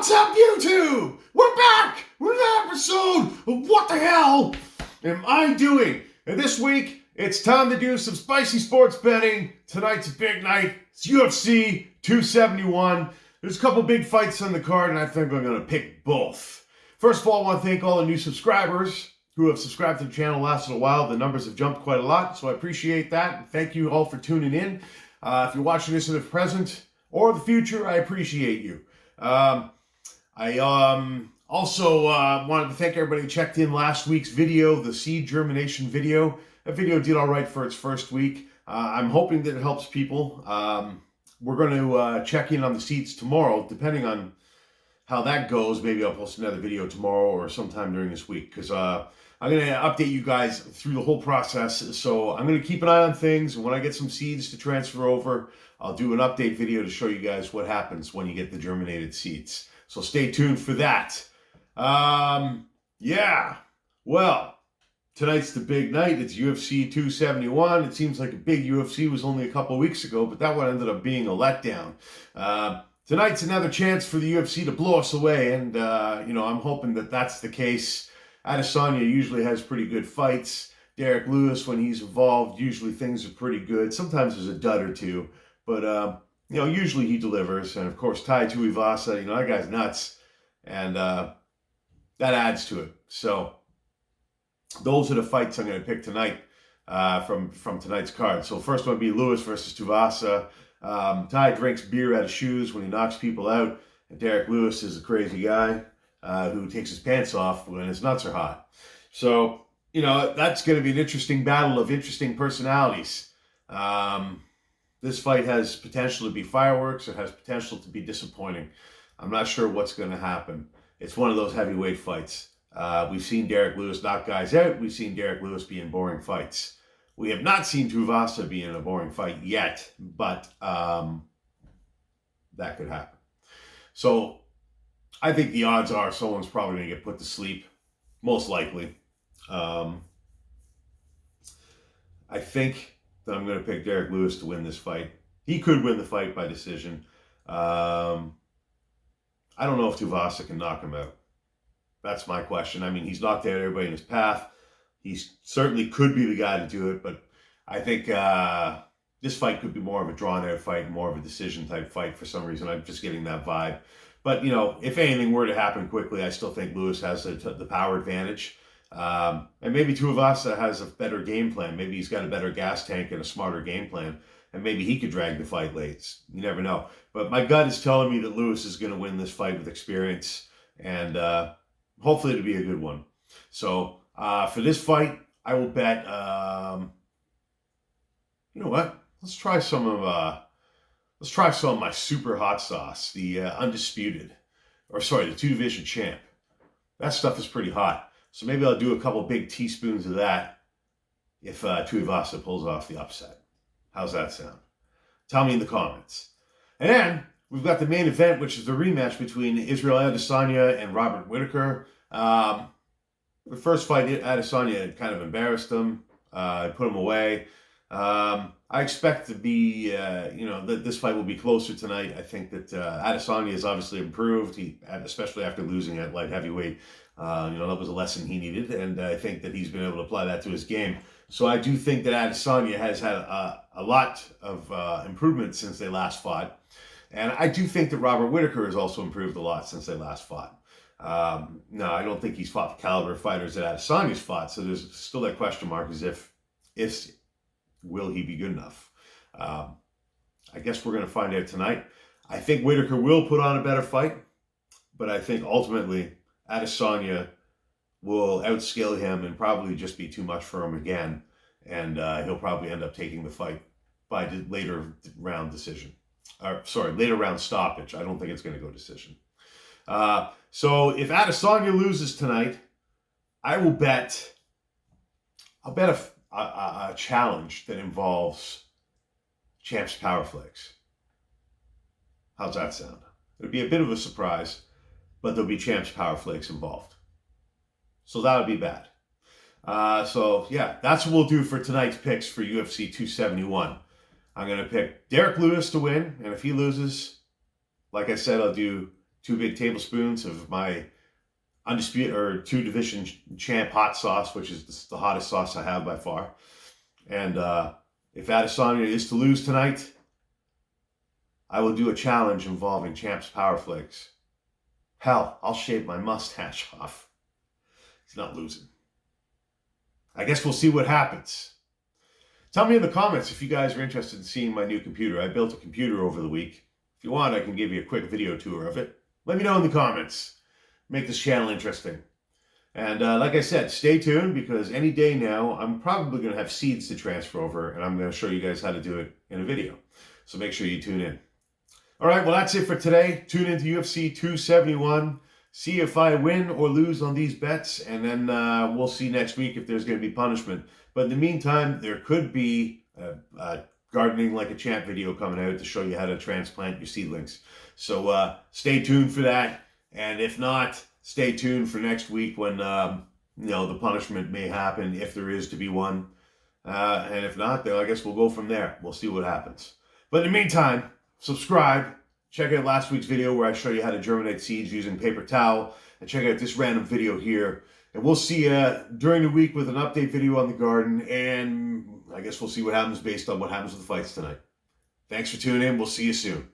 What's up, YouTube? We're back with an episode of What the Hell Am I Doing? And this week, it's time to do some spicy sports betting. Tonight's a big night. It's UFC 271. There's a couple big fights on the card, and I think I'm going to pick both. First of all, I want to thank all the new subscribers who have subscribed to the channel last little while. The numbers have jumped quite a lot, so I appreciate that. Thank you all for tuning in. If you're watching this in the present or the future, I appreciate you. I also wanted to thank everybody who checked in last week's video, the seed germination video. That video did all right for its first week. I'm hoping that it helps people. We're going to check in on the seeds tomorrow, depending on how that goes. Maybe I'll post another video tomorrow or sometime during this week, because I'm going to update you guys through the whole process. So I'm going to keep an eye on things, and when I get some seeds to transfer over, I'll do an update video to show you guys what happens when you get the germinated seeds. So stay tuned for that. Yeah. Well, tonight's the big night. It's UFC 271. It seems like a big UFC was only a couple weeks ago, but that one ended up being a letdown. Tonight's another chance for the UFC to blow us away, and I'm hoping that that's the case. Adesanya usually has pretty good fights. Derek Lewis, when he's involved, usually things are pretty good. Sometimes there's a dud or two, but usually he delivers. And of course, Tai Tuivasa, that guy's nuts, and that adds to it. So those are the fights I'm going to pick tonight from tonight's card. So first one would be Lewis versus Tuivasa. Tai drinks beer out of shoes when he knocks people out, and Derek Lewis is a crazy guy who takes his pants off when his nuts are hot. So, that's going to be an interesting battle of interesting personalities. This fight has potential to be fireworks. It has potential to be disappointing. I'm not sure what's going to happen. It's one of those heavyweight fights. We've seen Derek Lewis knock guys out. We've seen Derek Lewis be in boring fights. We have not seen Tuivasa be in a boring fight yet, but that could happen. So I think the odds are someone's probably going to get put to sleep, most likely. I think that I'm going to pick Derek Lewis to win this fight. He could win the fight by decision. I don't know if Tuivasa can knock him out. That's my question. I mean, he's knocked out everybody in his path. He certainly could be the guy to do it, but I think this fight could be more of a drawn-out fight, more of a decision-type fight for some reason. I'm just getting that vibe. But, if anything were to happen quickly, I still think Lewis has the power advantage. And maybe Tuivasa has a better game plan. Maybe he's got a better gas tank and a smarter game plan. And maybe he could drag the fight late. You never know. But my gut is telling me that Lewis is going to win this fight with experience. And hopefully it'll be a good one. So for this fight, I will bet, you know what? Let's try some of my super hot sauce, the undisputed, the two-division champ. That stuff is pretty hot. So maybe I'll do a couple big teaspoons of that if Tuivasa pulls off the upset. How's that sound? Tell me in the comments. And then we've got the main event, which is the rematch between Israel Adesanya and Robert Whittaker. The first fight, Adesanya kind of embarrassed him, put him away. I expect to be, that this fight will be closer tonight. I think that Adesanya has obviously improved, especially after losing at light heavyweight. That was a lesson he needed, and I think that he's been able to apply that to his game. So I do think that Adesanya has had a lot of improvement since they last fought. And I do think that Robert Whittaker has also improved a lot since they last fought. No, I don't think he's fought the caliber of fighters that Adesanya's fought, so there's still that question mark as if will he be good enough? I guess we're going to find out tonight. I think Whittaker will put on a better fight, but I think ultimately Adesanya will outscale him and probably just be too much for him again, and he'll probably end up taking the fight by later round stoppage. I don't think it's going to go decision. So if Adesanya loses tonight, I'll bet a challenge that involves Champ's Power Flakes. How's that sound? It'll be a bit of a surprise, but there'll be Champ's Power Flakes involved. So that would be bad. That's what we'll do for tonight's picks for UFC 271. I'm going to pick Derek Lewis to win, and if he loses, like I said, I'll do 2 big tablespoons of my undisputed or 2 division champ hot sauce, which is the hottest sauce I have by far. And if Adesanya is to lose tonight, I will do a challenge involving Champ's Power Flakes. Hell, I'll shave my mustache off. He's not losing. I guess we'll see what happens. Tell me in the comments if you guys are interested in seeing my new computer. I built a computer over the week. If you want, I can give you a quick video tour of it. Let me know in the comments. Make this channel interesting. And like I said, stay tuned, because any day now, I'm probably going to have seeds to transfer over, and I'm going to show you guys how to do it in a video. So make sure you tune in. All right, well, that's it for today. Tune into UFC 271. See if I win or lose on these bets, and then we'll see next week if there's going to be punishment. But in the meantime, there could be a gardening like a champ video coming out to show you how to transplant your seedlings. So stay tuned for that. And if not, stay tuned for next week when the punishment may happen, if there is to be one. And if not, then I guess we'll go from there. We'll see what happens. But in the meantime, subscribe. Check out last week's video where I show you how to germinate seeds using paper towel. And check out this random video here. And we'll see you during the week with an update video on the garden. And I guess we'll see what happens based on what happens with the fights tonight. Thanks for tuning in. We'll see you soon.